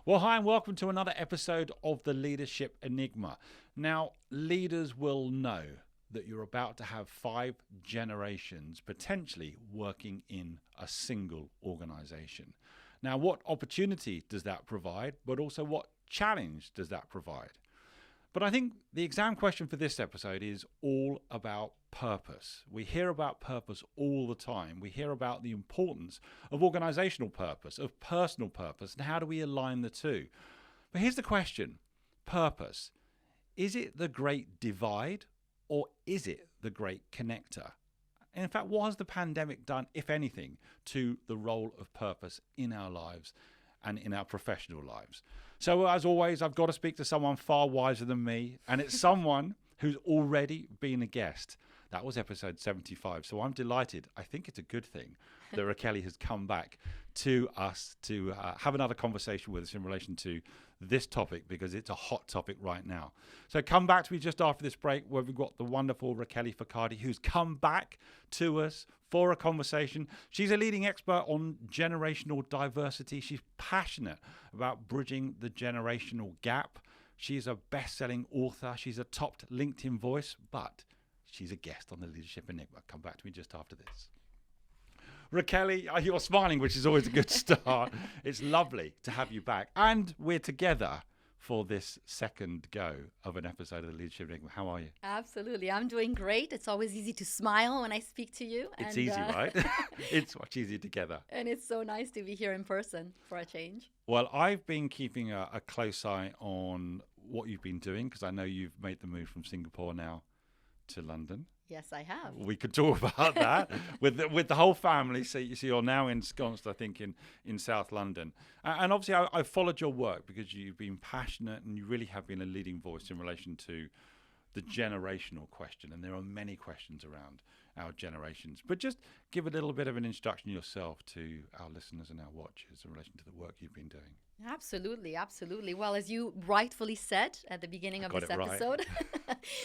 Well, hi, and welcome to another episode of the Leadership Enigma. Now, leaders will know that you're about to have 5 generations potentially working in a single organization. Now, what opportunity does that provide, but also what challenge does that provide? But I think the exam question for this episode is all about purpose. We hear about purpose all the time. We hear about the importance of organizational purpose, of personal purpose, and how do we align the two? But here's the question. Purpose. Is it the great divide or is it the great connector? And in fact, what has the pandemic done, if anything, to the role of purpose in our lives and in our professional lives? So as always, I've got to speak to someone far wiser than me, and it's someone who's already been a guest. That was episode 75. So I'm delighted. I think it's a good thing that Rachele has come back to us to have another conversation with us in relation to this topic, because it's a hot topic right now. So come back to me just after this break, where we've got the wonderful Rachele Focardi, who's come back to us for a conversation. She's a leading expert on generational diversity. She's passionate about bridging the generational gap. She's a best-selling author. She's a top LinkedIn voice, but she's a guest on the Leadership Enigma. Come back to me just after this. Rachele, you're smiling, which is always a good start. It's lovely to have you back. And we're together for this second go of an episode of the Leadership Enigma. How are you? Absolutely. I'm doing great. It's always easy to smile when I speak to you. It's easy, right? It's much easier together. And it's so nice to be here in person for a change. Well, I've been keeping a close eye on what you've been doing, because I know you've made the move from Singapore now to London. Yes, I have. We could talk about that with the whole family. So you're now ensconced, I think, in South London. And obviously, I've followed your work because you've been passionate and you really have been a leading voice in relation to the generational question. And there are many questions around our generations. But just give a little bit of an introduction yourself to our listeners and our watchers in relation to the work you've been doing. Absolutely, absolutely. Well, as you rightfully said at the beginning of this episode,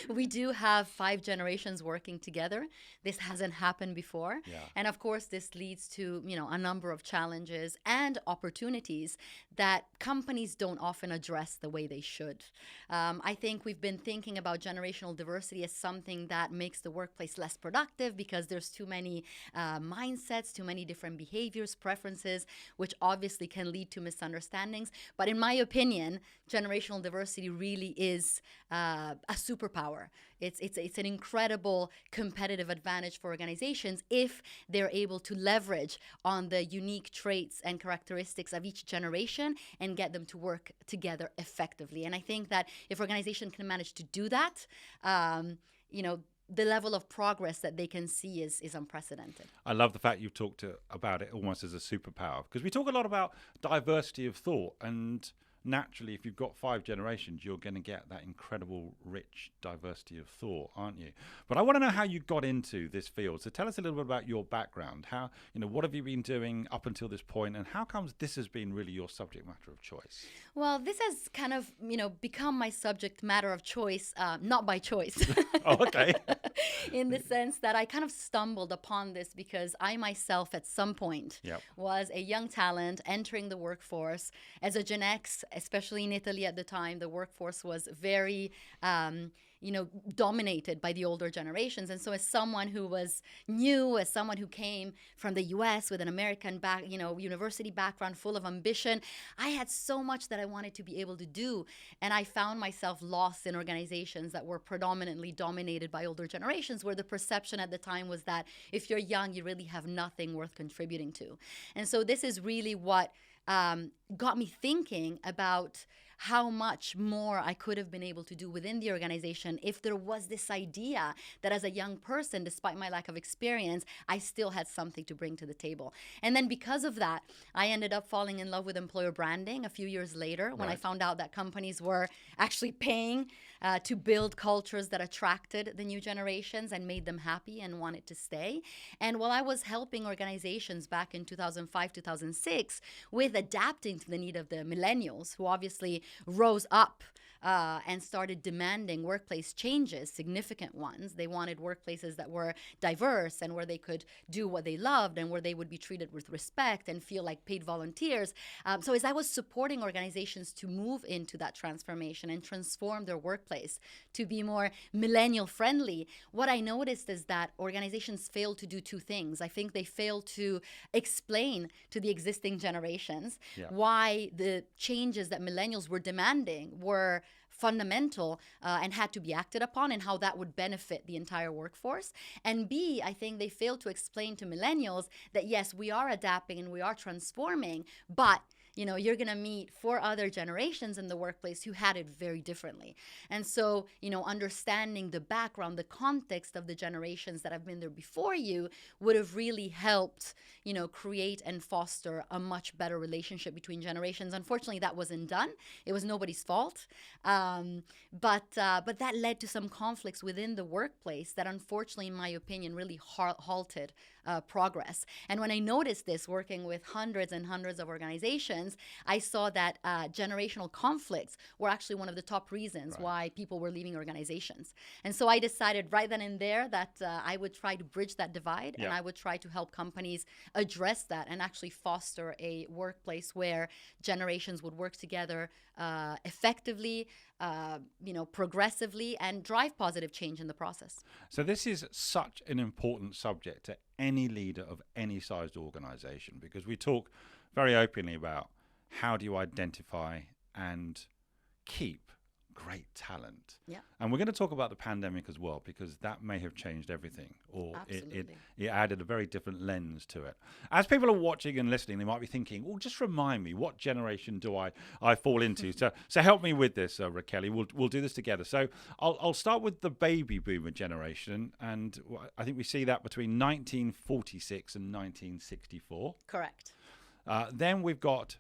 we do have 5 generations working together. This hasn't happened before. Yeah. And of course, this leads to, a number of challenges and opportunities that companies don't often address the way they should. I think we've been thinking about generational diversity as something that makes the workplace less productive because there's too many mindsets, too many different behaviors, preferences, which obviously can lead to misunderstandings. But in my opinion, generational diversity really is a superpower. It's an incredible competitive advantage for organizations if they're able to leverage on the unique traits and characteristics of each generation and get them to work together effectively. And I think that if organizations can manage to do that, the level of progress that they can see is unprecedented. I love the fact you've talked about it almost as a superpower, because we talk a lot about diversity of thought, and naturally, if you've got 5 generations, you're going to get that incredible, rich diversity of thought, aren't you? But I want to know how you got into this field. So tell us a little bit about your background. How, what have you been doing up until this point, and how comes this has been really your subject matter of choice? Well, this has kind of, become my subject matter of choice, not by choice. Oh, okay. In the sense that I kind of stumbled upon this because I myself at some point was a young talent entering the workforce. As a Gen X, especially in Italy at the time, the workforce was very dominated by the older generations. And so as someone who was new, as someone who came from the US with an American university background full of ambition, I had so much that I wanted to be able to do. And I found myself lost in organizations that were predominantly dominated by older generations, where the perception at the time was that if you're young, you really have nothing worth contributing to. And so this is really what got me thinking about how much more I could have been able to do within the organization if there was this idea that as a young person, despite my lack of experience, I still had something to bring to the table. And then because of that, I ended up falling in love with employer branding a few years later when I found out that companies were actually paying to build cultures that attracted the new generations and made them happy and wanted to stay. And while I was helping organizations back in 2005, 2006 with adapting to the need of the millennials, who obviously rose up and started demanding workplace changes, significant ones. They wanted workplaces that were diverse and where they could do what they loved and where they would be treated with respect and feel like paid volunteers. So as I was supporting organizations to move into that transformation and transform their workplace to be more millennial friendly, what I noticed is that organizations fail to do two things. I think they fail to explain to the existing generations why the changes that millennials were demanding were fundamental and had to be acted upon, and how that would benefit the entire workforce. And B, I think they fail to explain to millennials that yes, we are adapting and we are transforming, but you're going to meet 4 other generations in the workplace who had it very differently. And so, understanding the background, the context of the generations that have been there before you would have really helped, create and foster a much better relationship between generations. Unfortunately, that wasn't done. It was nobody's fault. But that led to some conflicts within the workplace that, unfortunately, in my opinion, really halted progress. And when I noticed this working with hundreds and hundreds of organizations, I saw that generational conflicts were actually one of the top reasons why people were leaving organizations. And so I decided right then and there that I would try to bridge that divide and I would try to help companies address that and actually foster a workplace where generations would work together effectively, progressively, and drive positive change in the process. So this is such an important subject to any leader of any sized organization, because we talk very openly about how do you identify and keep great talent. Yeah. And we're going to talk about the pandemic as well, because that may have changed everything, or it added a very different lens to it. As people are watching and listening, they might be thinking, well, just remind me, what generation do I fall into? So help me with this, Rachele. We'll do this together. So I'll start with the baby boomer generation, and I think we see that between 1946 and 1964. Correct. Then we've got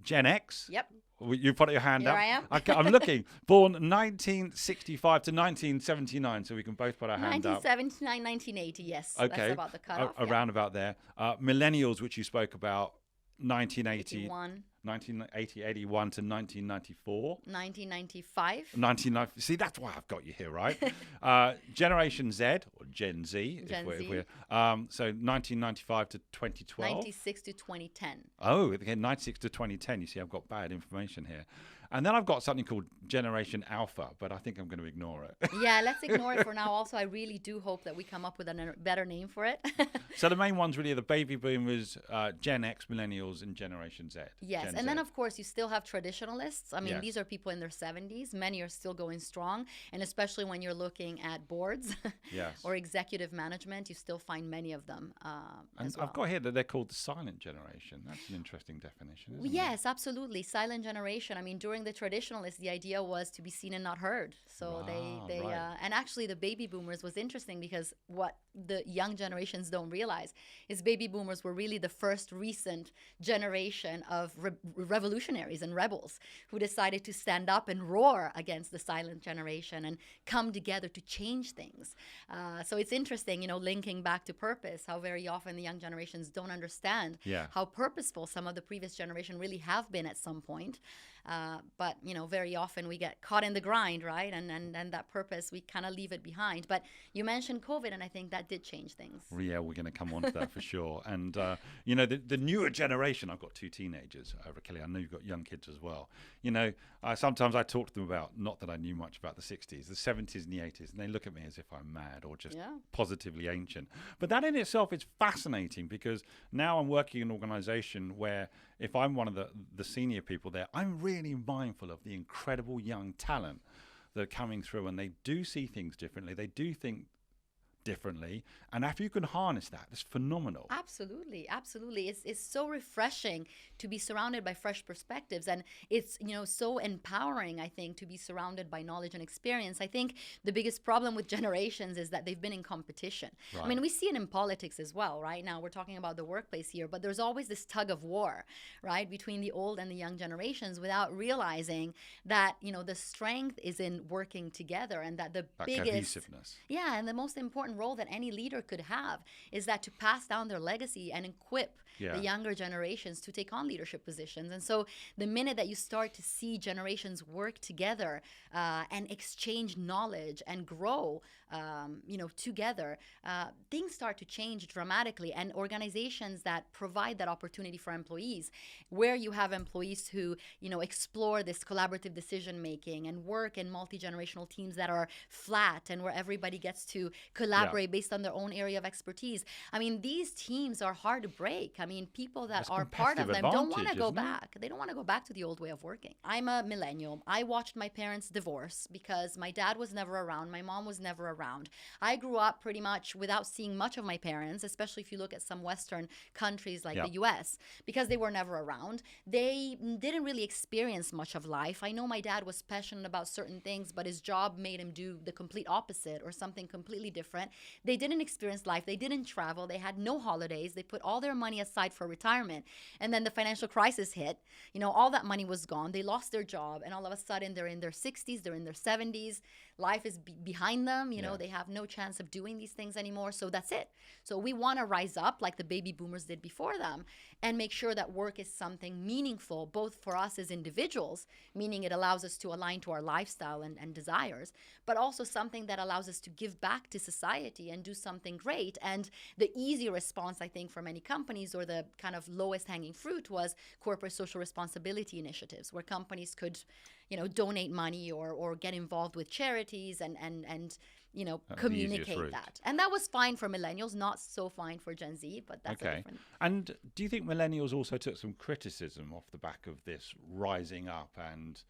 Gen X. Yep. You put your hand Here up. I am. I'm looking. Born 1965 to 1979, so we can both put our hand up. 1979, 1980, yes. Okay. That's about the cutoff. Around about there. Millennials, which you spoke about, 1980, 81 to 1994. 1995. See, that's why I've got you here, right? Generation Z, or Gen Z. So 1995 to 2012. 96 to 2010. Oh, okay, 96 to 2010. You see, I've got bad information here. And then I've got something called Generation Alpha, but I think I'm going to ignore it. Yeah, let's ignore it for now. Also, I really do hope that we come up with a better name for it. So the main ones really are the baby boomers, Gen X, millennials, and Generation Z. Yes, Gen and Z. then, of course, you still have traditionalists. I mean, Yes. these are people in their 70s. Many are still going strong. And especially when you're looking at boards Yes. or executive management, you still find many of them And as well. I've got here that they're called the silent generation. That's an interesting definition, isn't it? Yes, absolutely. Silent generation. I mean, during the traditionalists, the idea was to be seen and not heard. So they right. and actually the baby boomers was interesting, because what the young generations don't realize is baby boomers were really the first recent generation of revolutionaries and rebels who decided to stand up and roar against the silent generation and come together to change things. So it's interesting, linking back to purpose, how very often the young generations don't understand how purposeful some of the previous generation really have been at some point. But very often we get caught in the grind, right? And that purpose, we kind of leave it behind. But you mentioned COVID, and I think that did change things. Yeah, we're going to come on to that for sure. And, the newer generation, I've got 2 teenagers, Rachele, I know you've got young kids as well. Sometimes I talk to them about, not that I knew much about the 60s, the 70s and the 80s, and they look at me as if I'm mad or just positively ancient. But that in itself is fascinating, because now I'm working in an organization where if I'm one of the senior people there, I'm really mindful of the incredible young talent that are coming through, and they do see things differently. They do think differently, and if you can harness that, it's phenomenal. Absolutely. It's so refreshing to be surrounded by fresh perspectives, and it's so empowering, I think, to be surrounded by knowledge and experience. I think the biggest problem with generations is that they've been in competition. Right. I mean, we see it in politics as well. Right now we're talking about the workplace here, but there's always this tug of war, right, between the old and the young generations, without realizing that the strength is in working together, and that the biggest cohesiveness. And the most important role that any leader could have is that to pass down their legacy and equip Yeah. the younger generations to take on leadership positions. And so the minute that you start to see generations work together and exchange knowledge and grow, together, things start to change dramatically. And organizations that provide that opportunity for employees, where you have employees who, explore this collaborative decision making and work in multi-generational teams that are flat and where everybody gets to collaborate based on their own area of expertise. I mean, these teams are hard to break. I mean, people that That's are part of them don't want to go isn't it? back. They don't want to go back to the old way of working. I'm a millennial. I watched my parents divorce because my dad was never around. My mom was never around. I grew up pretty much without seeing much of my parents, especially if you look at some Western countries like the US, because they were never around. They didn't really experience much of life. I know my dad was passionate about certain things, but his job made him do the complete opposite or something completely different. They didn't experience life. They didn't travel. They had no holidays. They put all their money aside for retirement. And then the financial crisis hit. All that money was gone. They lost their job. And all of a sudden, they're in their 60s. They're in their 70s. Life is behind them. They have no chance of doing these things anymore. So that's it. So we want to rise up like the baby boomers did before them and make sure that work is something meaningful, both for us as individuals, meaning it allows us to align to our lifestyle and desires, but also something that allows us to give back to society and do something great. And the easy response, I think, for many companies, or the kind of lowest hanging fruit, was corporate social responsibility initiatives, where companies could donate money or get involved with charities and communicate that. And that was fine for millennials, not so fine for Gen Z, but that's a different. And do you think millennials also took some criticism off the back of this rising up and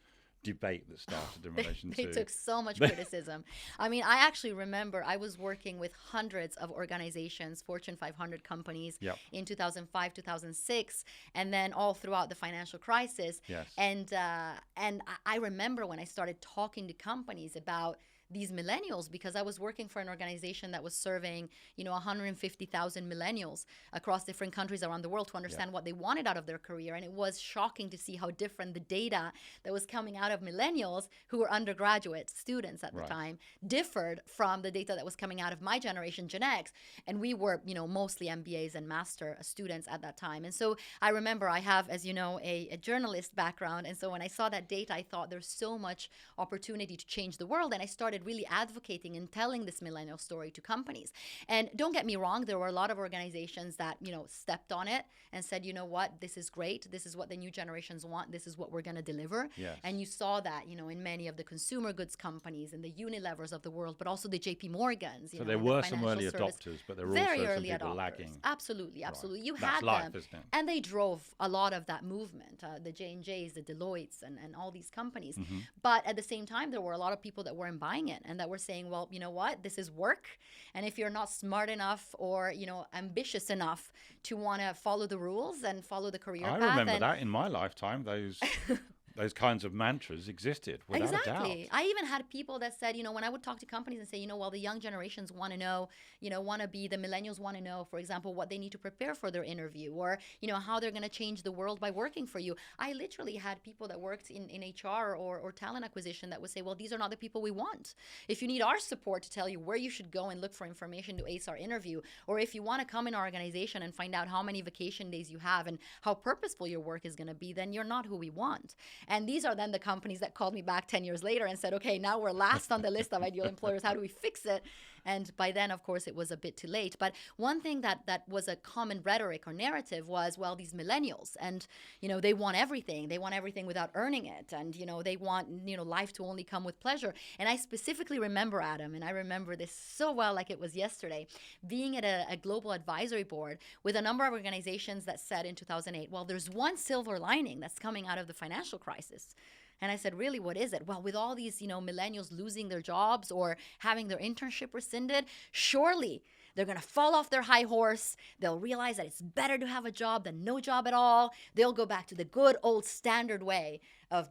debate that started in relation to... They took so much criticism. I mean, I actually remember I was working with hundreds of organizations, Fortune 500 companies in 2005, 2006, and then all throughout the financial crisis. Yes. And I remember when I started talking to companies about these millennials, because I was working for an organization that was serving, 150,000 millennials across different countries around the world to understand what they wanted out of their career. And it was shocking to see how different the data that was coming out of millennials, who were undergraduate students at the time, differed from the data that was coming out of my generation, Gen X. And we were, mostly MBAs and master students at that time. And so I remember I have, as you know, a journalist background. And so when I saw that data, I thought there's so much opportunity to change the world. And I started really advocating and telling this millennial story to companies. And don't get me wrong, there were a lot of organizations that, stepped on it and said, you know what, this is great. This is what the new generations want. This is what we're going to deliver. Yes. And you saw that, in many of the consumer goods companies and the Unilevers of the world, but also the JP Morgans. So there were some early adopters, but there were also some people lagging. Absolutely, absolutely. Right. You That's had life, them. isn't it? And they drove a lot of that movement, the J&Js, the Deloittes, and all these companies. Mm-hmm. But at the same time, there were a lot of people that weren't buying it and that were saying, well, you know what, this is work. And if you're not smart enough or, ambitious enough to want to follow the rules and follow the career path. I remember that in my lifetime, those kinds of mantras existed without a doubt. I even had people that said, when I would talk to companies and say, well, the young generations want to know, the millennials want to know, for example, what they need to prepare for their interview, or, how they're going to change the world by working for you. I literally had people that worked in HR or talent acquisition that would say, well, these are not the people we want. If you need our support to tell you where you should go and look for information to ace our interview, or if you want to come in our organization and find out how many vacation days you have and how purposeful your work is going to be, then you're not who we want. And these are then the companies that called me back 10 years later and said, okay, now we're last on the list of ideal employers. How do we fix it? And by then, of course, it was a bit too late. But one thing that was a common rhetoric or narrative was, well, these millennials, and, they want everything. They want everything without earning it. And, they want, life to only come with pleasure. And I specifically remember, Adam, and I remember this so well, like it was yesterday, being at a global advisory board with a number of organizations that said in 2008, well, there's one silver lining that's coming out of the financial crisis. And I said, really, what is it? Well, with all these, millennials losing their jobs or having their internship rescinded, surely they're going to fall off their high horse. They'll realize that it's better to have a job than no job at all. They'll go back to the good old standard way of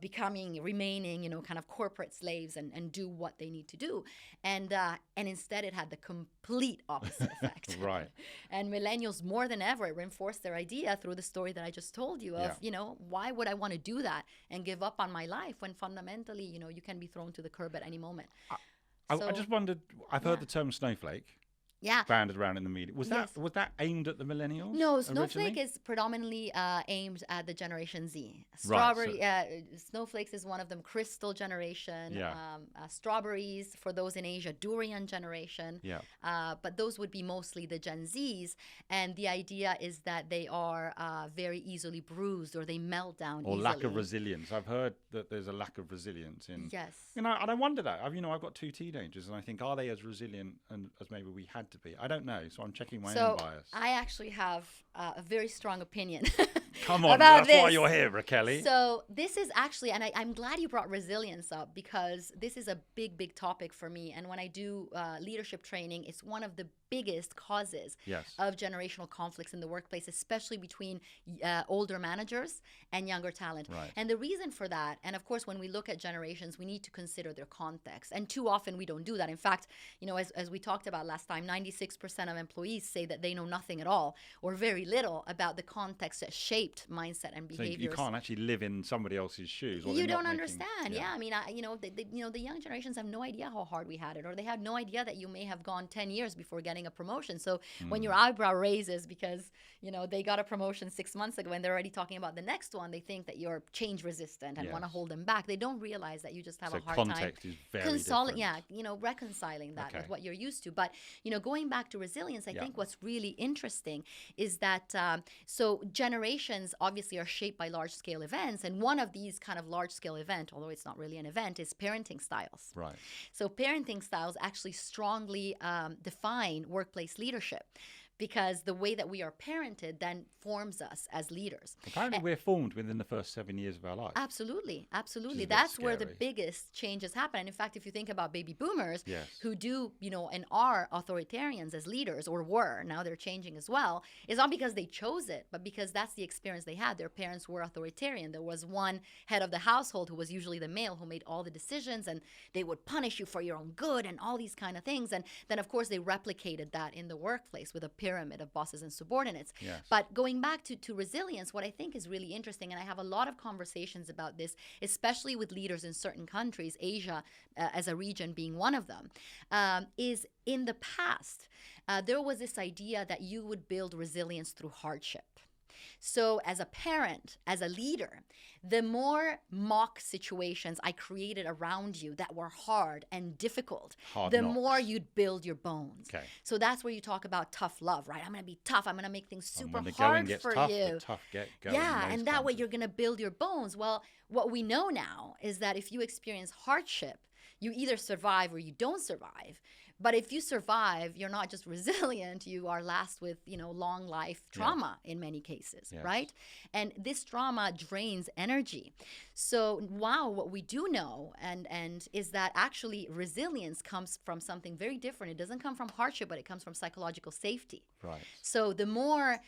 remaining, kind of corporate slaves and do what they need to do. And instead it had the complete opposite effect. Right. And millennials, more than ever, reinforced their idea through the story that I just told you of, why would I want to do that and give up on my life when fundamentally, you can be thrown to the curb at any moment. I just wondered, I've heard the term snowflake. Yeah. banded around in the media. Was Yes. that aimed at the millennials? No, Snowflake originally? is predominantly aimed at the Generation Z. Right. So, Strawberry, Snowflakes is one of them. Crystal generation. Yeah. Strawberries for those in Asia. Durian generation. yeah. But those would be mostly the Gen Zs. And the idea is that they are very easily bruised or they melt down Or easily. lack of resilience. I've heard that there's a lack of resilience in. Yes. And I wonder that. I've got 2 teenagers, and I think, are they as resilient as maybe we had to be? I don't know. So I'm checking my own bias. I actually have a very strong opinion. Come on, about that's why this. you're here, Rachele. So this is actually, and I'm glad you brought resilience up, because this is a big, big topic for me. And when I do leadership training, it's one of the biggest causes Yes. of generational conflicts in the workplace, especially between older managers and younger talent. Right. And the reason for that, and of course, when we look at generations, we need to consider their context. And too often we don't do that. In fact, as we talked about last time, 96% of employees say that they know nothing at all or very little about the context that shaped mindset and So behaviors. you can't actually live in somebody else's shoes. Or You they're not don't making- understand. Yeah, I mean, the young generations have no idea how hard we had it, or they have no idea that you may have gone 10 years before getting a promotion. So when your eyebrow raises because they got a promotion 6 months ago and they're already talking about the next one, they think that you're change resistant and want to Yes. hold them back. They don't realize that you just have So a hard time context is very different. reconciling that Okay. with what you're used to. But going back to resilience, I Yeah. think what's really interesting is that so generations obviously are shaped by large scale events, and one of these kind of large scale event, although it's not really an event, is parenting styles. Right. So parenting styles actually strongly define workplace leadership, because the way that we are parented then forms us as leaders. Apparently, we're formed within the first 7 years of our life. Absolutely. Which is a bit That's where the scary. biggest changes happen. And in fact, if you think about baby boomers Yes. who do, and are authoritarians as leaders, or were, now they're changing as well, it's not because they chose it, but because that's the experience they had. Their parents were authoritarian. There was one head of the household who was usually the male who made all the decisions, and they would punish you for your own good and all these kind of things. And then, of course, they replicated that in the workplace with a pyramid of bosses and subordinates. Yes. But going back to resilience, what I think is really interesting, and I have a lot of conversations about this, especially with leaders in certain countries, Asia as a region being one of them, is in the past, there was this idea that you would build resilience through hardship. So as a parent, as a leader, the more mock situations I created around you that were hard and difficult, Hard the knocks. more you'd build your bones. Okay. So that's where you talk about tough love, right? I'm going to be tough. I'm going to make things super when the hard going gets for tough, you. the tough get going. Yeah, in and those that way countries. you're going to build your bones. Well, what we know now is that if you experience hardship, you either survive or you don't survive. But if you survive, you're not just resilient, you are last with, long life trauma in many cases, Yes. right? And this trauma drains energy. So what we do know and is that actually resilience comes from something very different. It doesn't come from hardship, but it comes from psychological safety. Right. So the more,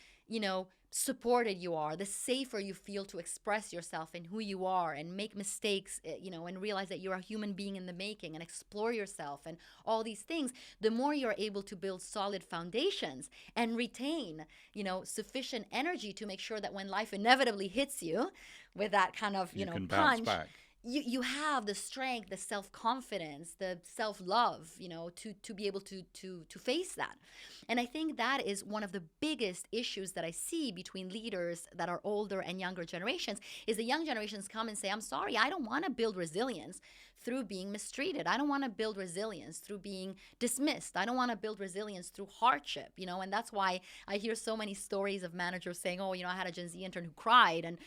supported you are, the safer you feel to express yourself and who you are and make mistakes, and realize that you're a human being in the making and explore yourself and all these things, the more you're able to build solid foundations and retain, sufficient energy to make sure that when life inevitably hits you with that kind of, You can bounce punch, back. you have the strength, the self-confidence, the self-love, to be able to face that. And I think that is one of the biggest issues that I see between leaders that are older and younger generations, is the young generations come and say, I'm sorry, I don't want to build resilience through being mistreated. I don't want to build resilience through being dismissed. I don't want to build resilience through hardship, and that's why I hear so many stories of managers saying, oh, I had a Gen Z intern who cried. And,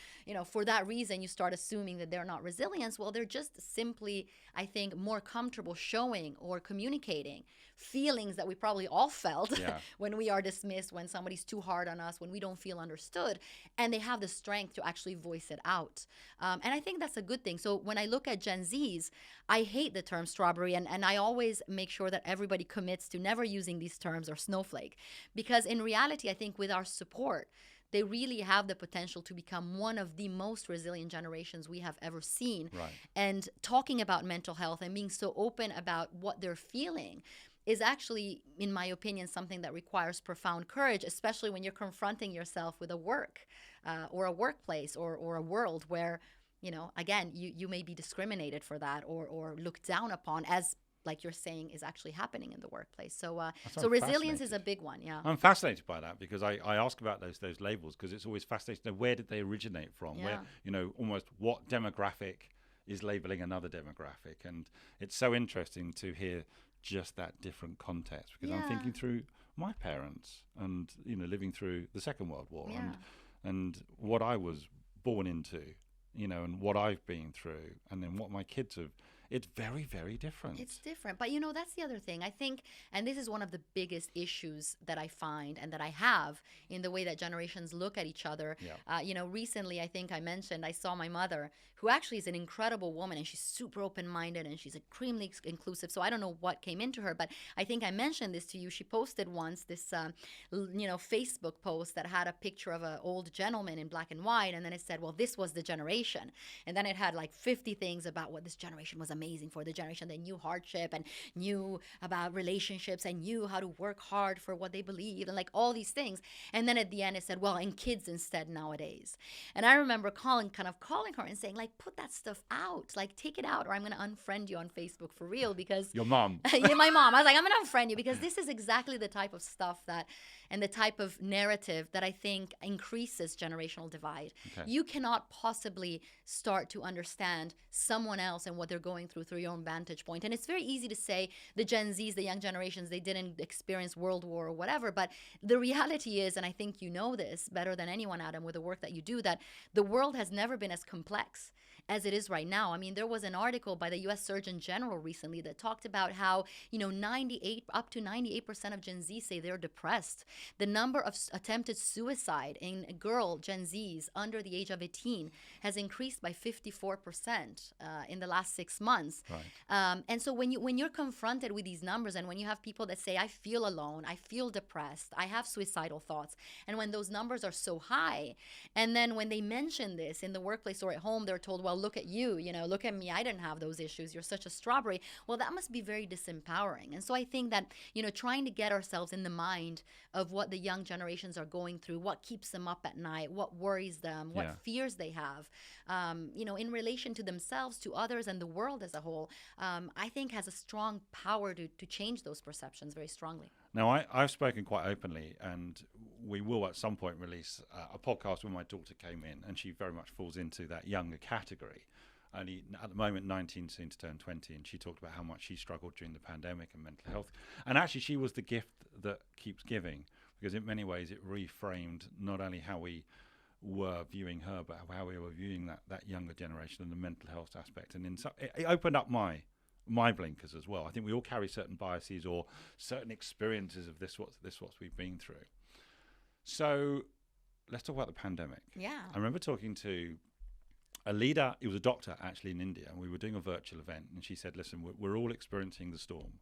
for that reason, you start assuming that they're not resilient. Well, they're just simply, I think, more comfortable showing or communicating feelings that we probably all felt when we are dismissed, when somebody's too hard on us, when we don't feel understood. And they have the strength to actually voice it out. And I think that's a good thing. So when I look at Gen Zs, I hate the term strawberry, and I always make sure that everybody commits to never using these terms, or snowflake, because in reality, I think with our support, they really have the potential to become one of the most resilient generations we have ever seen. Right. And talking about mental health and being so open about what they're feeling is actually, in my opinion, something that requires profound courage, especially when you're confronting yourself with a work or a workplace or a world where, again, you may be discriminated for that or looked down upon as like you're saying, is actually happening in the workplace. So So so I'm resilience is fascinated. a big one. Yeah. I'm fascinated by that because I ask about those labels because it's always fascinating to know where did they originate from? Yeah. Where, almost what demographic is labeling another demographic. And it's so interesting to hear just that different context because I'm Yeah. thinking through my parents and, living through the Second World War Yeah. and what I was born into, and what I've been through and then what my kids have. It's very, very different. It's different. But that's the other thing. I think, and this is one of the biggest issues that I find and that I have in the way that generations look at each other. Yeah. Recently, I think I mentioned I saw my mother, who actually is an incredible woman and she's super open minded and she's extremely inclusive. So I don't know what came into her, but I think I mentioned this to you. She posted once this, Facebook post that had a picture of an old gentleman in black and white. And then it said, well, this was the generation. And then it had like 50 things about what this generation was amazing for, the generation that knew hardship and knew about relationships and knew how to work hard for what they believe and like all these things. And then at the end it said, well, and kids instead nowadays. And I remember calling her and saying, like, put that stuff out, like take it out or I'm going to unfriend you on Facebook for real, because Your mom. yeah, my mom. I was like, I'm going to unfriend you because this is exactly the type of stuff and the type of narrative that I think increases generational divide. Okay. You cannot possibly start to understand someone else and what they're going through your own vantage point. And it's very easy to say the Gen Zs, the young generations, they didn't experience World War or whatever. But the reality is, and I think you know this better than anyone, Adam, with the work that you do, that the world has never been as complex as it is right now. I mean, there was an article by the U.S. Surgeon General recently that talked about how, 98 up to 98% of Gen Z say they're depressed. The number of attempted suicide in Gen Zs under the age of 18 has increased by 54% in the last 6 months. Right. And so when you're confronted with these numbers, and when you have people that say, I feel alone, I feel depressed, I have suicidal thoughts, and when those numbers are so high, and then when they mention this in the workplace or at home, they're told, well, look at you, look at me, I didn't have those issues, you're such a strawberry. Well, that must be very disempowering. And so I think that, trying to get ourselves in the mind of what the young generations are going through, what keeps them up at night, what worries them, what fears they have, in relation to themselves, to others, and the world as a whole, I think has a strong power to change those perceptions very strongly. Now, I've spoken quite openly, and we will at some point release a podcast when my daughter came in, and she very much falls into that younger category. Only at the moment 19, soon to turn 20, and she talked about how much she struggled during the pandemic and mental health. And actually, she was the gift that keeps giving, because in many ways it reframed not only how we were viewing her, but how we were viewing that younger generation and the mental health aspect. And it opened up my blinkers as well. I think we all carry certain biases or certain experiences of this what we've been through. So let's talk about the pandemic. Yeah. I remember talking to a leader, he was a doctor actually in India, and we were doing a virtual event, and she said, listen, we're all experiencing the storm.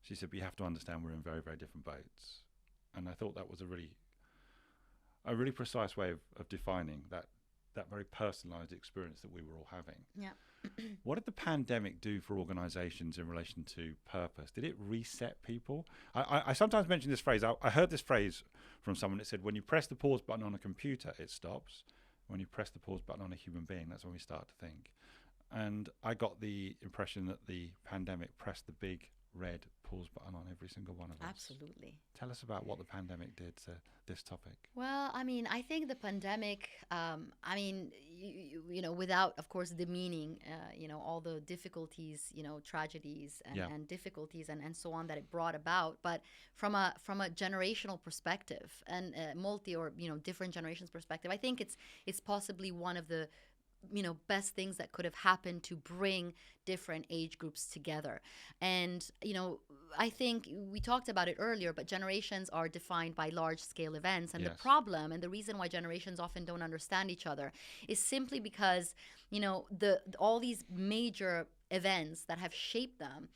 She said, but you have to understand we're in very, very different boats. And I thought that was a really precise way of defining that very personalized experience that we were all having. Yeah. What did the pandemic do for organizations in relation to purpose? Did it reset people? I sometimes mention this phrase. I heard this phrase from someone that said, when you press the pause button on a computer, it stops. When you press the pause button on a human being, that's when we start to think. And I got the impression that the pandemic pressed the big red pause button on every single one of us. Absolutely. Tell us about what the pandemic did to this topic. Well, I mean, I think the pandemic, without, of course, demeaning, all the difficulties, tragedies and difficulties and so on that it brought about. But from a generational perspective and different generations perspective, I think it's possibly one of the best things that could have happened to bring different age groups together. And, I think we talked about it earlier, but generations are defined by large scale events. And the problem and the reason why generations often don't understand each other is simply because, all these major events that have shaped them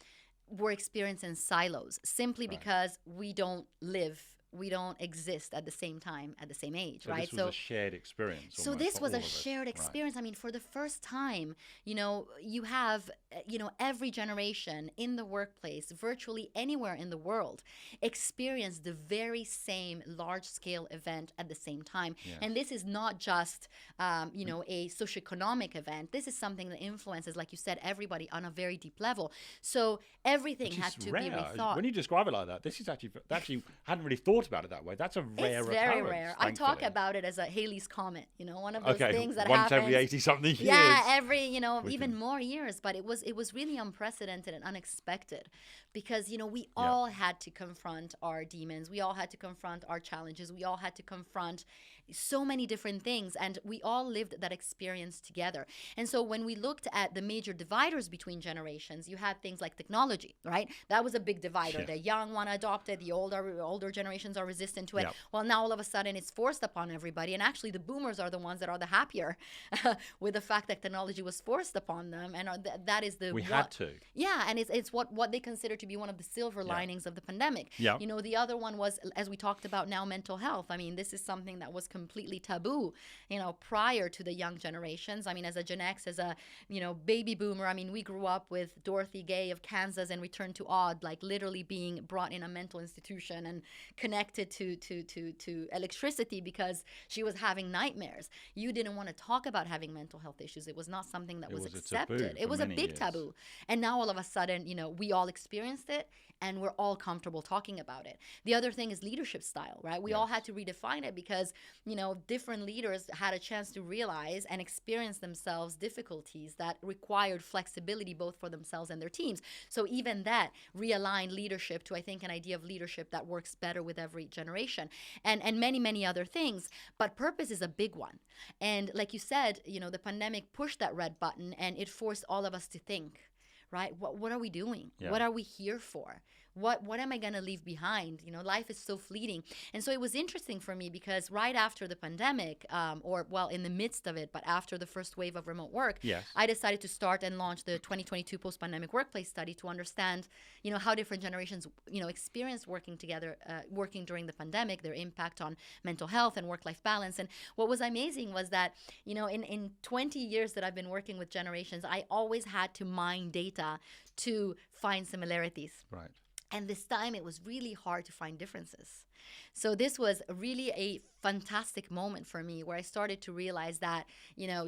were experienced in silos, simply because we don't live we don't exist at the same time, at the same age, So right? this was a shared experience. So almost this for was all a of us. shared Right. experience. I mean, for the first time, you have, every generation in the workplace, virtually anywhere in the world, experience the very same large scale event at the same time. Yes. And this is not just, a socioeconomic event. This is something that influences, like you said, everybody on a very deep level. So everything Which had is to rare. be rethought. When you describe it like that, this is actually hadn't really thought about it that way. That's a rare It's very occurrence, rare. I talk thankfully. about it as a Halley's Comet, one of those Okay, things that once happens every 80-something years. Yeah, every, We even can- more years, but it was really unprecedented and unexpected because, we all had to confront our demons. We all had to confront our challenges. We all had to confront so many different things, and we all lived that experience together. And so when we looked at the major dividers between generations, you had things like technology, right? That was a big divider. Yeah. The young want to adopt it, the older generations are resistant to it. Yeah. Well, now all of a sudden it's forced upon everybody, and actually the boomers are the ones that are the happier with the fact that technology was forced upon them, and that is the We had to. Yeah, and it's what they consider to be one of the silver linings of the pandemic. Yeah. The other one was, as we talked about now, mental health. I mean, this is something that was completely taboo, prior to the young generations. I mean, as a Gen X, as a, baby boomer, I mean, we grew up with Dorothy Gay of Kansas and Return to Odd, like literally being brought in a mental institution and connected to electricity because she was having nightmares. You didn't want to talk about having mental health issues. It was not something that was was a accepted. taboo It for was a many big years. taboo. And now all of a sudden, we all experienced it and we're all comfortable talking about it. The other thing is leadership style, right? We all had to redefine it because, different leaders had a chance to realize and experience themselves difficulties that required flexibility both for themselves and their teams. So even that realigned leadership to, I think, an idea of leadership that works better with every generation and many, many other things. But purpose is a big one. And like you said, the pandemic pushed that red button and it forced all of us to think, right? What are we doing? Yeah. What are we here for? What am I going to leave behind? Life is so fleeting. And so it was interesting for me because right after the pandemic, in the midst of it, but after the first wave of remote work, Yes. I decided to start and launch the 2022 post-pandemic workplace study to understand, how different generations, experienced working together, working during the pandemic, their impact on mental health and work-life balance. And what was amazing was that, in 20 years that I've been working with generations, I always had to mine data to find similarities. Right. And this time it was really hard to find differences. So this was really a fantastic moment for me where I started to realize that,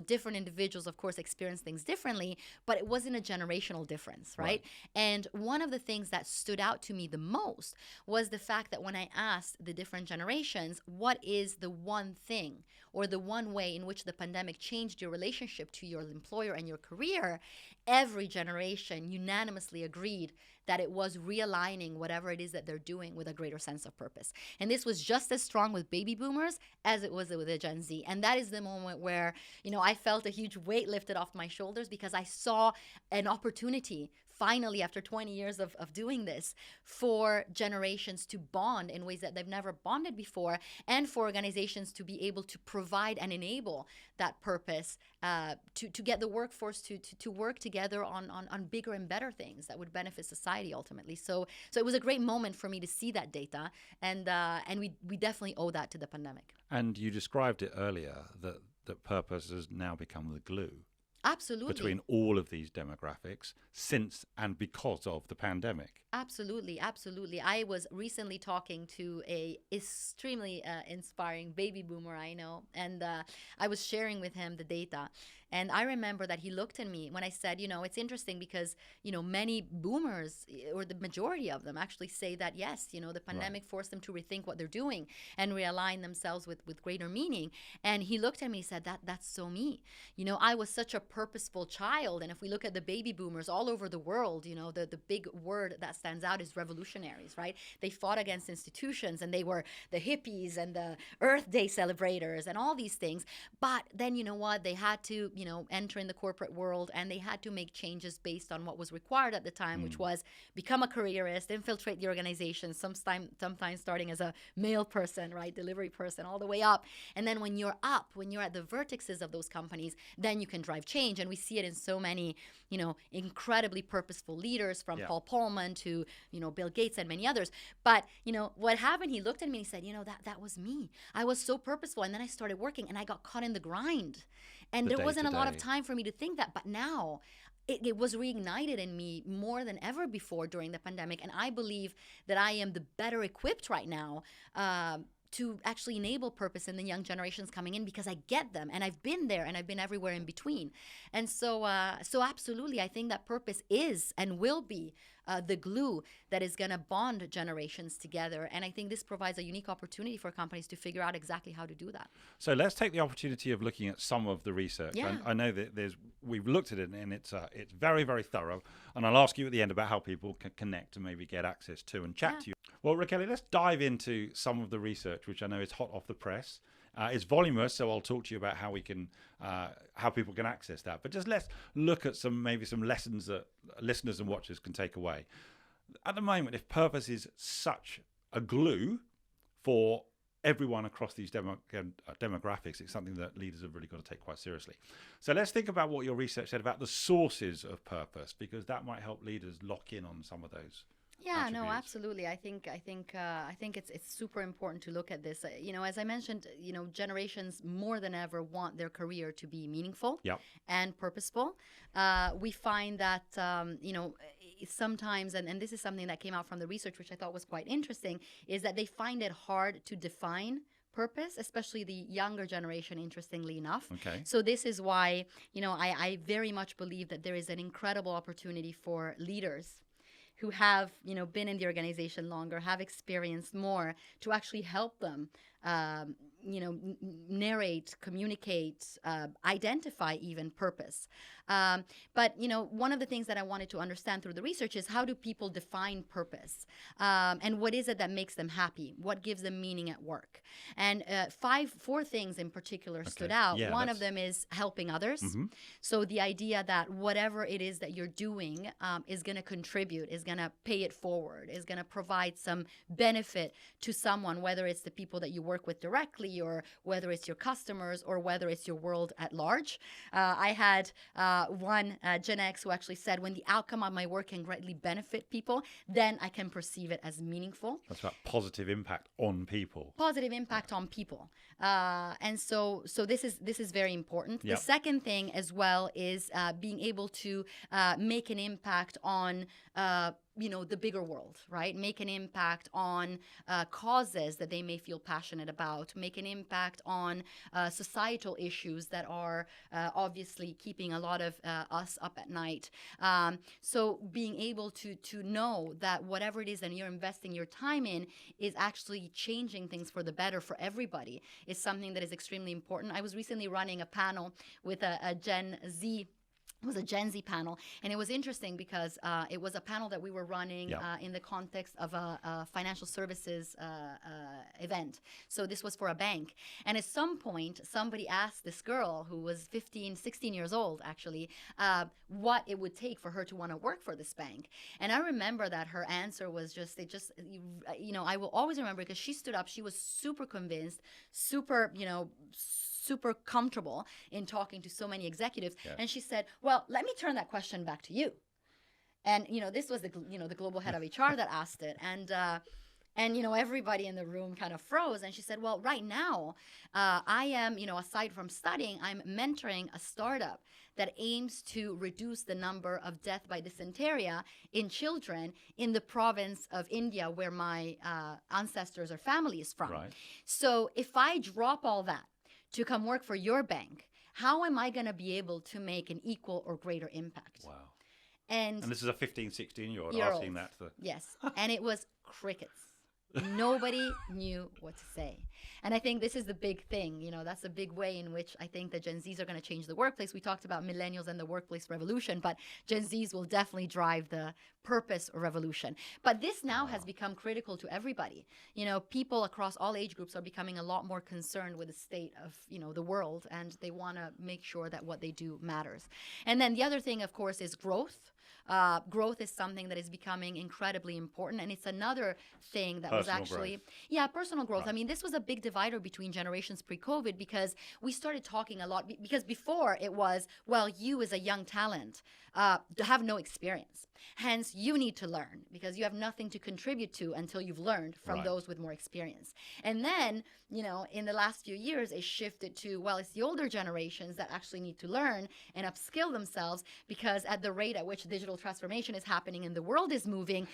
different individuals, of course, experience things differently, but it wasn't a generational difference, right? And one of the things that stood out to me the most was the fact that when I asked the different generations, what is the one thing or the one way in which the pandemic changed your relationship to your employer and your career, every generation unanimously agreed that it was realigning whatever it is that they're doing with a greater sense of purpose. And this was just as strong with baby boomers as it was with the Gen Z. And that is the moment where, I felt a huge weight lifted off my shoulders because I saw an opportunity finally, after 20 years of doing this, for generations to bond in ways that they've never bonded before, and for organizations to be able to provide and enable that purpose to get the workforce to work together on bigger and better things that would benefit society ultimately. So it was a great moment for me to see that data, and we definitely owe that to the pandemic. And you described it earlier that purpose has now become the glue. Absolutely. Between all of these demographics since and because of the pandemic. Absolutely, absolutely. I was recently talking to a extremely inspiring baby boomer I know, and I was sharing with him the data. And I remember that he looked at me when I said, it's interesting because, many boomers, or the majority of them, actually say that, yes, the pandemic forced them to rethink what they're doing and realign themselves with greater meaning. And he looked at me and said, that's so me. I was such a purposeful child. And if we look at the baby boomers all over the world, the big word that stands out is revolutionaries, right? They fought against institutions, and they were the hippies and the Earth Day celebrators and all these things. But then, you know what? They had to enter in the corporate world, and they had to make changes based on what was required at the time, which was become a careerist, infiltrate the organization, sometimes starting as a mail person, right, delivery person, all the way up. And then when you're at the vertexes of those companies, then you can drive change. And we see it in so many, incredibly purposeful leaders, from Paul Polman to, Bill Gates and many others. But, what happened, he looked at me and he said, that was me. I was so purposeful. And then I started working and I got caught in the grind. And there wasn't a lot of time for me to think that. But now it was reignited in me more than ever before during the pandemic. And I believe that I am the better equipped right now to actually enable purpose in the young generations coming in, because I get them, and I've been there, and I've been everywhere in between. And so absolutely, I think that purpose is and will be the glue that is going to bond generations together. And I think this provides a unique opportunity for companies to figure out exactly how to do that. So let's take the opportunity of looking at some of the research. Yeah. I know that we've looked at it, and it's very, very thorough. And I'll ask you at the end about how people can connect and maybe get access to and chat to you. Well, Rachele, let's dive into some of the research, which I know is hot off the press. It's voluminous, so I'll talk to you about how people can access that. But just let's look at some lessons that listeners and watchers can take away. At the moment, if purpose is such a glue for everyone across these demographics, it's something that leaders have really got to take quite seriously. So let's think about what your research said about the sources of purpose, because that might help leaders lock in on some of those. Yeah, no, absolutely. I think it's super important to look at this. As I mentioned, generations more than ever want their career to be meaningful and purposeful. We find that sometimes, and this is something that came out from the research, which I thought was quite interesting, is that they find it hard to define purpose, especially the younger generation, interestingly enough. Okay. So this is why, I very much believe that there is an incredible opportunity for leaders who have, been in the organization longer, have experienced more, to actually help them, narrate, communicate, identify even purpose. But, one of the things that I wanted to understand through the research is, how do people define purpose? And what is it that makes them happy? What gives them meaning at work? And four things in particular stood out. Yeah, one of them is helping others. Mm-hmm. So the idea that whatever it is that you're doing is going to contribute, is going to pay it forward, is going to provide some benefit to someone, whether it's the people that you work with directly, or whether it's your customers, or whether it's your world at large. I had one Gen X who actually said, when the outcome of my work can greatly benefit people, then I can perceive it as meaningful. That's about positive impact on people. Positive impact on people. And so this is very important. Yep. The second thing as well is being able to make an impact on the bigger world, right? Make an impact on causes that they may feel passionate about, make an impact on societal issues that are obviously keeping a lot of us up at night. So being able to know that whatever it is that you're investing your time in is actually changing things for the better for everybody is something that is extremely important. I was recently running a panel with a Gen Z. It was a Gen Z panel, and it was interesting because it was a panel that we were running in the context of a financial services event. So this was for a bank. And at some point, somebody asked this girl, who was 15, 16 years old, actually, what it would take for her to want to work for this bank. And I remember that her answer was I will always remember, because she stood up, she was super convinced, super comfortable in talking to so many executives. Yeah. And she said, well, let me turn that question back to you. And, this was the global head of HR that asked it. And everybody in the room kind of froze. And she said, well, right now, I am, aside from studying, I'm mentoring a startup that aims to reduce the number of death by dysentery in children in the province of India, where my ancestors or family is from. Right. So if I drop all that to come work for your bank, how am I going to be able to make an equal or greater impact? Wow. And this is a 15, 16-year-old asking that. Yes. And it was crickets. Nobody knew what to say. And I think this is the big thing. That's a big way in which I think the Gen Zs are going to change the workplace. We talked about millennials and the workplace revolution, but Gen Zs will definitely drive the purpose revolution. But this now has become critical to everybody. People across all age groups are becoming a lot more concerned with the state of, the world, and they want to make sure that what they do matters. And then the other thing, of course, is growth. Growth is something that is becoming incredibly important. And it's another thing that was Personal actually, growth. personal growth. Right. I mean, this was a big divider between generations pre-COVID, because we started talking a lot, because before it was, well, you as a young talent have no experience. Hence, you need to learn because you have nothing to contribute to until you've learned from Right. those with more experience. And then, in the last few years, it shifted to, well, it's the older generations that actually need to learn and upskill themselves, because at the rate at which digital transformation is happening and the world is moving,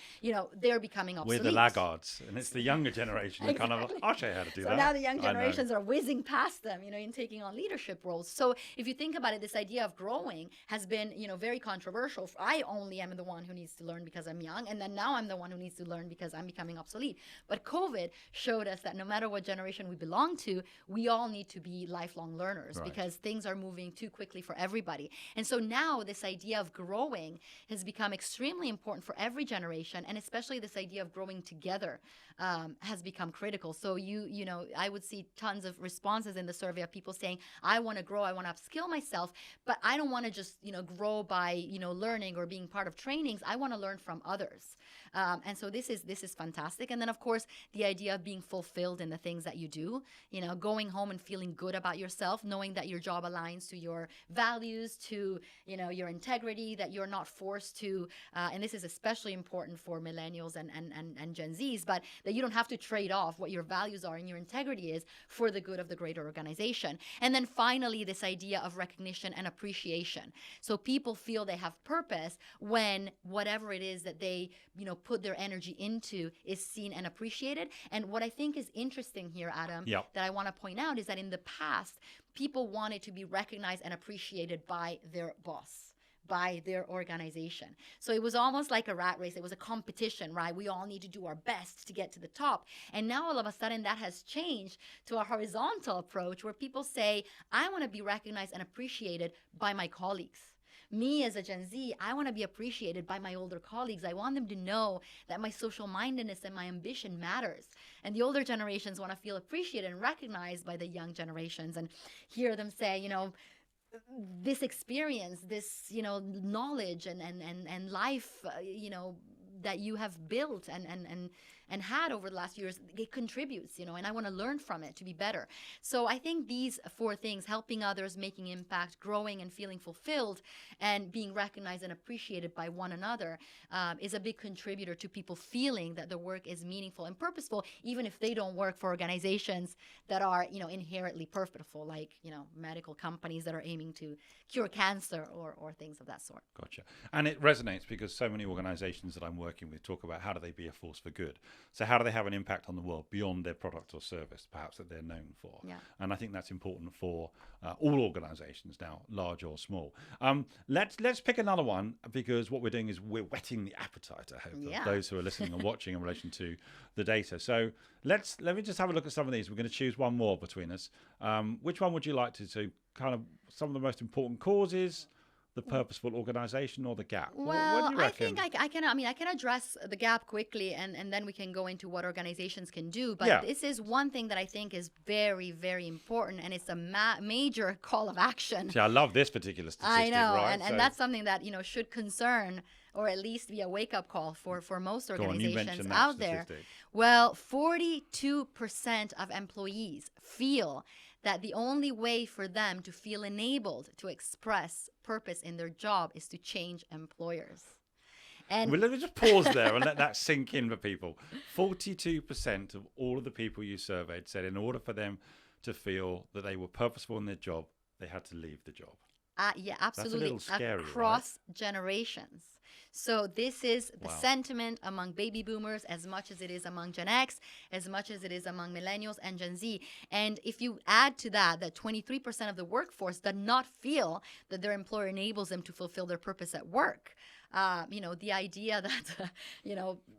they're becoming obsolete. We're the laggards, and it's the younger generation that kind of, I'll show you how to do So that. now the young I know. generations are whizzing past them, in taking on leadership roles. So if you think about it, this idea of growing has been, very controversial. I only am the one who needs to learn because I'm young, and then now I'm the one who needs to learn because I'm becoming obsolete. But COVID showed us that no matter what generation we belong to, we all need to be lifelong learners, Right. because things are moving too quickly for everybody. And so now this idea of growing has become extremely important for every generation, and especially this idea of growing together has become critical. So I would see tons of responses in the survey of people saying, I want to grow, I want to upskill myself, but I don't want to just grow by learning or being part of trainings. I want to learn from others. And so this is fantastic. And then of course the idea of being fulfilled in the things that you do, going home and feeling good about yourself, knowing that your job aligns to your values, to your integrity, that you're not forced to, and this is especially important for millennials and Gen Zs, but that you don't have to trade off what your values are and your integrity is for the good of the greater organization. And then finally, this idea of recognition and appreciation. So people feel they have purpose when whatever it is that they, put their energy into is seen and appreciated. And what I think is interesting here, Adam, Yep. that I want to point out is that in the past, people wanted to be recognized and appreciated by their boss, by their organization. So it was almost like a rat race. It was a competition, right? We all need to do our best to get to the top. And now all of a sudden that has changed to a horizontal approach where people say, I want to be recognized and appreciated by my colleagues. Me as a Gen Z, I want to be appreciated by my older colleagues. I want them to know that my social mindedness and my ambition matters. And the older generations want to feel appreciated and recognized by the young generations and hear them say, this experience, this, knowledge and life, that you have built and had over the last years, it contributes, and I want to learn from it to be better. So I think these 4 things, helping others, making impact, growing and feeling fulfilled, and being recognized and appreciated by one another, is a big contributor to people feeling that the work is meaningful and purposeful, even if they don't work for organizations that are, inherently purposeful, like, medical companies that are aiming to cure cancer or things of that sort. Gotcha. And it resonates because so many organizations that I'm working with talk about how do they be a force for good. So how do they have an impact on the world beyond their product or service, perhaps, that they're known for? Yeah. And I think that's important for all organizations now, large or small. Let's pick another one, because what we're doing is we're whetting the appetite, I hope, of those who are listening and watching in relation to the data. So let me just have a look at some of these. We're going to choose one more between us. Which one would you like to kind of some of the most important causes, the purposeful organization, or the gap? Well, what do you I reckon? think I can address the gap quickly, and then we can go into what organizations can do. But this is one thing that I think is very, very important, and it's a major call of action. See, I love this particular statistic. I know, right? and that's something that should concern, or at least be a wake-up call for most organizations out there. Well, 42% of employees feel that the only way for them to feel enabled to express purpose in their job is to change employers. And well, let me just pause there and let that sink in for people. 42% of all of the people you surveyed said in order for them to feel that they were purposeful in their job, they had to leave the job. yeah, absolutely. That's a little scary, across generations. So this is the Wow. sentiment among baby boomers as much as it is among Gen X, as much as it is among millennials and Gen Z. And if you add to that 23% of the workforce does not feel that their employer enables them to fulfill their purpose at work. The idea that,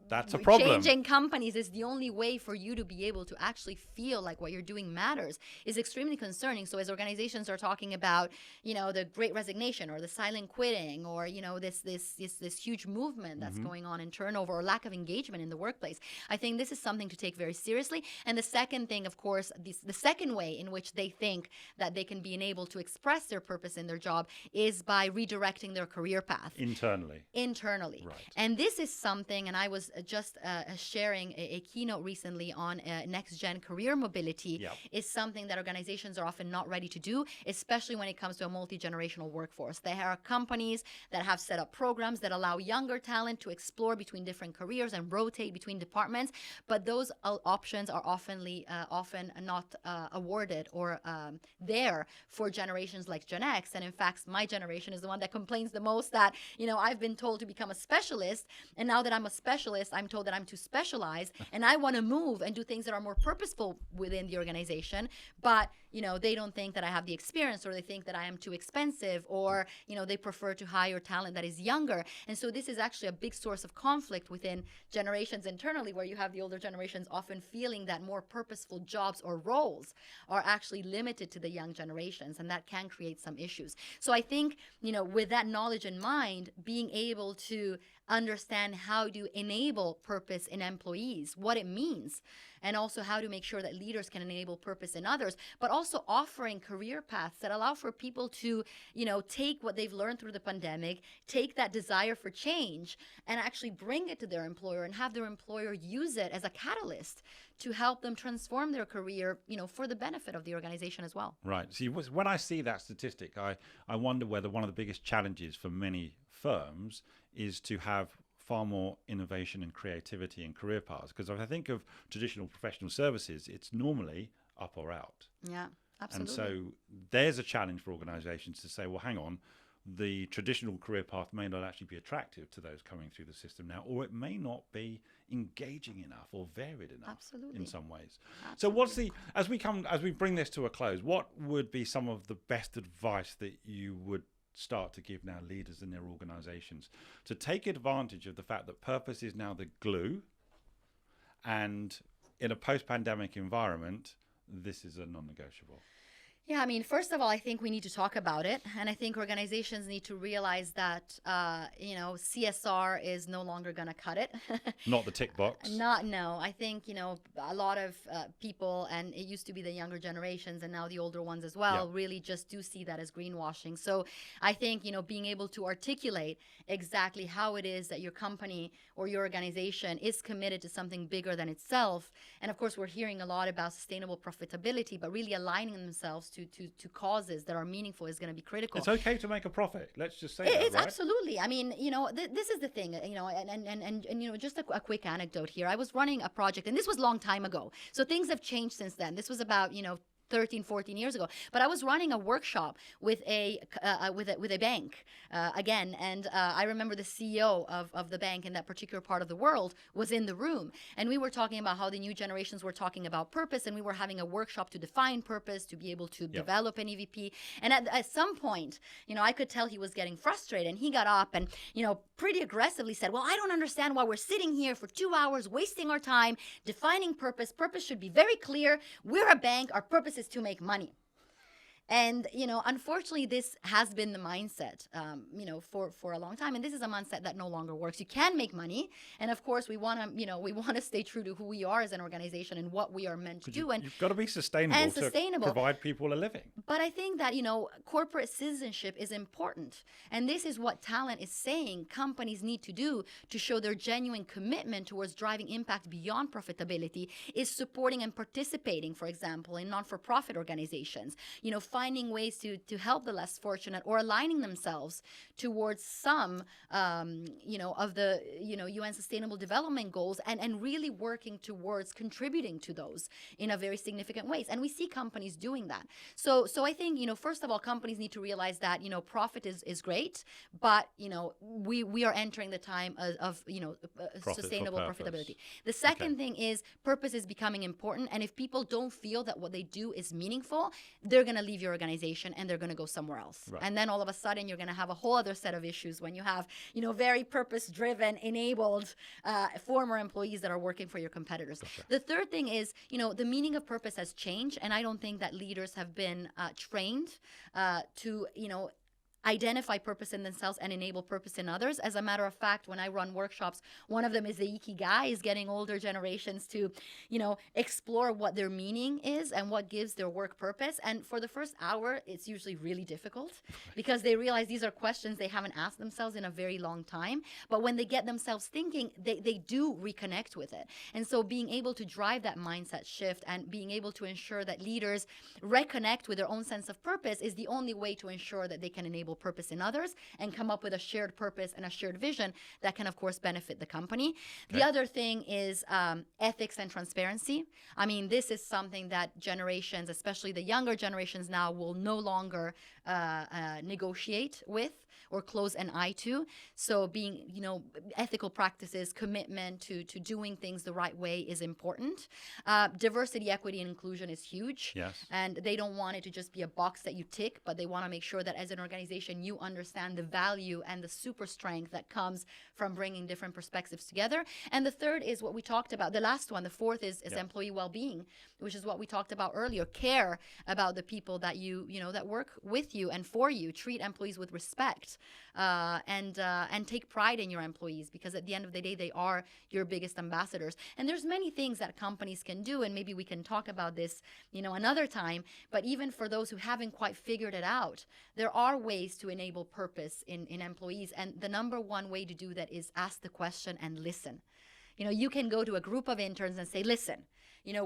That's a problem. changing companies is the only way for you to be able to actually feel like what you're doing matters is extremely concerning. So as organizations are talking about, the Great Resignation or the silent quitting or, this huge movement that's going on in turnover or lack of engagement in the workplace, I think this is something to take very seriously. And the second thing, of course, the second way in which they think that they can be enabled to express their purpose in their job is by redirecting their career path. Internally. Right. And this is something, and I was just sharing a keynote recently on next gen career mobility, is something that organizations are often not ready to do, especially when it comes to a multi-generational workforce. There are companies that have set up programs that allow younger talent to explore between different careers and rotate between departments, but those options are often not awarded or there for generations like Gen X. And in fact, my generation is the one that complains the most that, I've been told to become a specialist, and now that I'm a specialist, I'm told that I'm too specialized, and I want to move and do things that are more purposeful within the organization, but they don't think that I have the experience, or they think that I am too expensive, or they prefer to hire talent that is younger. And so this is actually a big source of conflict within generations internally, where you have the older generations often feeling that more purposeful jobs or roles are actually limited to the young generations, and that can create some issues. So I think, with that knowledge in mind, being able to understand how to enable purpose in employees, what it means, and also how to make sure that leaders can enable purpose in others, but also offering career paths that allow for people to, take what they've learned through the pandemic, take that desire for change, and actually bring it to their employer and have their employer use it as a catalyst to help them transform their career, for the benefit of the organization as well. Right. See, when I see that statistic, I wonder whether one of the biggest challenges for many firms is to have far more innovation and creativity in career paths. Because if I think of traditional professional services, it's normally up or out. Yeah, absolutely. And so there's a challenge for organizations to say, well, hang on, the traditional career path may not actually be attractive to those coming through the system now, or it may not be engaging enough or varied enough in some ways. Absolutely. So as we bring this to a close, what would be some of the best advice that you would start to give now leaders in their organizations to take advantage of the fact that purpose is now the glue, and in a post-pandemic environment, this is a non-negotiable? Yeah, I mean, first of all, I think we need to talk about it. And I think organizations need to realize that, CSR is no longer going to cut it. Not the tick box. No. I think, a lot of people, and it used to be the younger generations and now the older ones as well, really just do see that as greenwashing. So I think, being able to articulate exactly how it is that your company or your organization is committed to something bigger than itself. And of course, we're hearing a lot about sustainable profitability, but really aligning themselves to causes that are meaningful is going to be critical. It's okay to make a profit. Let's just say it's right? Absolutely. I mean, this is the thing, and just a quick anecdote here. I was running a project, and this was a long time ago. So things have changed since then. This was about, 13, 14 years ago. But I was running a workshop with a bank again, and I remember the CEO of the bank in that particular part of the world was in the room, and we were talking about how the new generations were talking about purpose, and we were having a workshop to define purpose, to be able to develop an EVP. And at some point, I could tell he was getting frustrated, and he got up and pretty aggressively said, well, I don't understand why we're sitting here for 2 hours wasting our time defining purpose. Purpose should be very clear. We're a bank. Our purpose is to make money. And, unfortunately, this has been the mindset, for a long time. And this is a mindset that no longer works. You can make money. And of course, we want to stay true to who we are as an organization and what we are meant to do. And you've got to be sustainable to provide people a living. But I think that, corporate citizenship is important. And this is what talent is saying companies need to do to show their genuine commitment towards driving impact beyond profitability is supporting and participating, for example, in non-for-profit organizations, finding ways to help the less fortunate, or aligning themselves towards some, of the, UN Sustainable Development Goals, and really working towards contributing to those in a very significant ways. And we see companies doing that. So I think, first of all, companies need to realize that, profit is great, but, we are entering the time of sustainable profitability. The second thing is purpose is becoming important. And if people don't feel that what they do is meaningful, they're going to leave your organization and they're going to go somewhere else. Right. And then all of a sudden you're going to have a whole other set of issues when you have, very purpose-driven, enabled former employees that are working for your competitors. Gotcha. The third thing is, the meaning of purpose has changed. And I don't think that leaders have been trained to, identify purpose in themselves and enable purpose in others. As a matter of fact, when I run workshops, one of them is the Ikigai, is getting older generations to, explore what their meaning is and what gives their work purpose. And for the first hour, it's usually really difficult because they realize these are questions they haven't asked themselves in a very long time. But when they get themselves thinking, they do reconnect with it. And so being able to drive that mindset shift and being able to ensure that leaders reconnect with their own sense of purpose is the only way to ensure that they can enable purpose in others and come up with a shared purpose and a shared vision that can, of course, benefit the company. Okay. The other thing is ethics and transparency. I mean, this is something that generations, especially the younger generations now, will no longer negotiate with or close an eye to. So being, ethical practices, commitment to doing things the right way is important. Diversity, equity, and inclusion is huge. Yes. And they don't want it to just be a box that you tick, but they want to make sure that as an organization, you understand the value and the super strength that comes from bringing different perspectives together. And the third is what we talked about. The last one, the fourth is employee well-being, which is what we talked about earlier. Care about the people that that work with you and for you. Treat employees with respect. And take pride in your employees, because at the end of the day, they are your biggest ambassadors. And there's many things that companies can do, and maybe we can talk about this, another time. But even for those who haven't quite figured it out, there are ways to enable purpose in employees. And the number one way to do that is ask the question and listen. You can go to a group of interns and say, listen,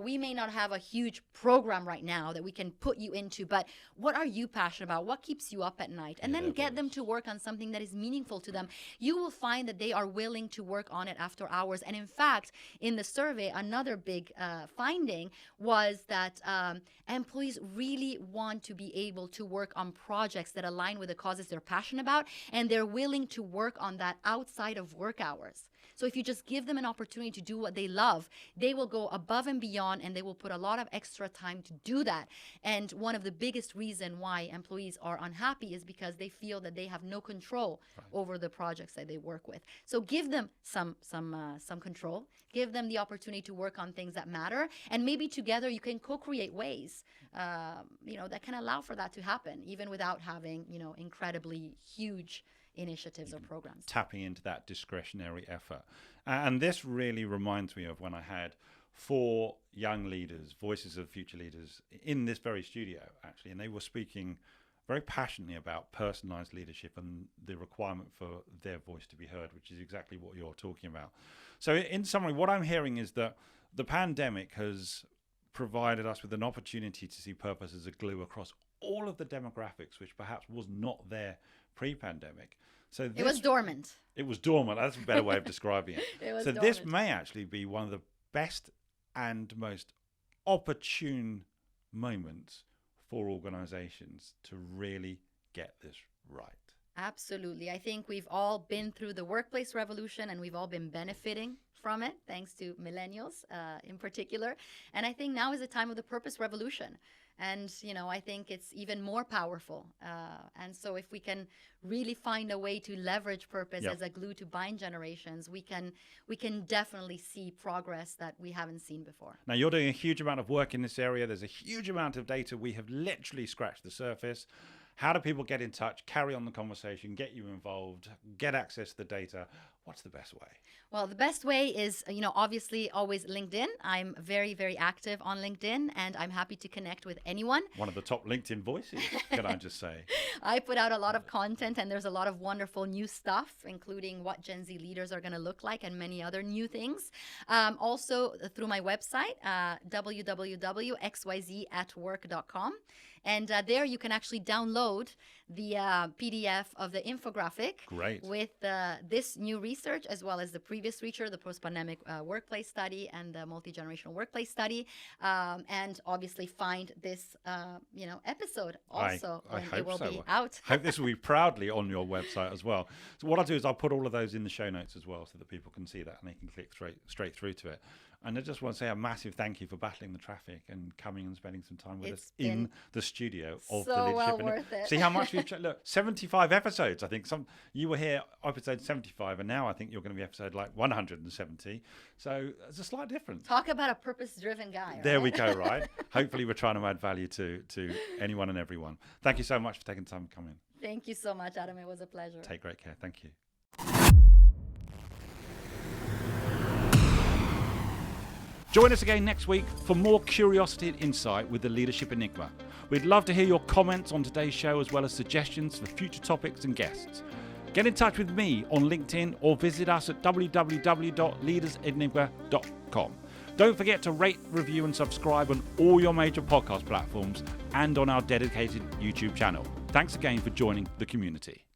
we may not have a huge program right now that we can put you into, but what are you passionate about? What keeps you up at night? And then get them to work on something that is meaningful to them. You will find that they are willing to work on it after hours. And in fact, in the survey, another big finding was that employees really want to be able to work on projects that align with the causes they're passionate about, and they're willing to work on that outside of work hours. So if you just give them an opportunity to do what they love, they will go above and beyond, and they will put a lot of extra time to do that. And one of the biggest reasons why employees are unhappy is because they feel that they have no control over the projects that they work with. So give them some control. Give them the opportunity to work on things that matter, and maybe together you can co-create ways, that can allow for that to happen, even without having, incredibly huge initiatives or programs. Tapping into that discretionary effort. And this really reminds me of when I had 4 young leaders, voices of future leaders, in this very studio, actually. And they were speaking very passionately about personalized leadership and the requirement for their voice to be heard, which is exactly what you're talking about. So in summary, what I'm hearing is that the pandemic has provided us with an opportunity to see purpose as a glue across all of the demographics, which perhaps was not there pre-pandemic. So it was dormant. It was dormant. That's a better way of describing it. It was so dormant. This may actually be one of the best and most opportune moments for organizations to really get this right. Absolutely. I think we've all been through the workplace revolution, and we've all been benefiting from it, thanks to millennials in particular. And I think now is the time of the purpose revolution. And, I think it's even more powerful. And so if we can really find a way to leverage purpose as a glue to bind generations, we can definitely see progress that we haven't seen before. Now, you're doing a huge amount of work in this area. There's a huge amount of data. We have literally scratched the surface. How do people get in touch, carry on the conversation, get you involved, get access to the data? what's the best way? Well, the best way is, obviously always LinkedIn. I'm very, very active on LinkedIn, and I'm happy to connect with anyone. One of the top LinkedIn voices, can I just say? I put out a lot of content, and there's a lot of wonderful new stuff, including what Gen Z leaders are going to look like and many other new things. Also, through my website, www.xyzatwork.com. And there you can actually download the PDF of the infographic. Great. With this new research, as well as the previous research, the post-pandemic workplace study and the multi-generational workplace study. And obviously find this, episode also I when hope it will so. be out. I hope this will be proudly on your website as well. So what I'll do is I'll put all of those in the show notes as well so that people can see that and they can click straight through to it. And I just want to say a massive thank you for battling the traffic and coming and spending some time with us in the studio of the Leadership. So well worth it. See how much we've look, 75 episodes. I think you were here episode 75, and now I think you're going to be episode like 170. So there's a slight difference. Talk about a purpose-driven guy. Right? There we go. Right. Hopefully, we're trying to add value to anyone and everyone. Thank you so much for taking time to come in. Thank you so much, Adam. It was a pleasure. Take great care. Thank you. Join us again next week for more curiosity and insight with the Leadership Enigma. We'd love to hear your comments on today's show as well as suggestions for future topics and guests. Get in touch with me on LinkedIn or visit us at www.leadersenigma.com. Don't forget to rate, review and subscribe on all your major podcast platforms and on our dedicated YouTube channel. Thanks again for joining the community.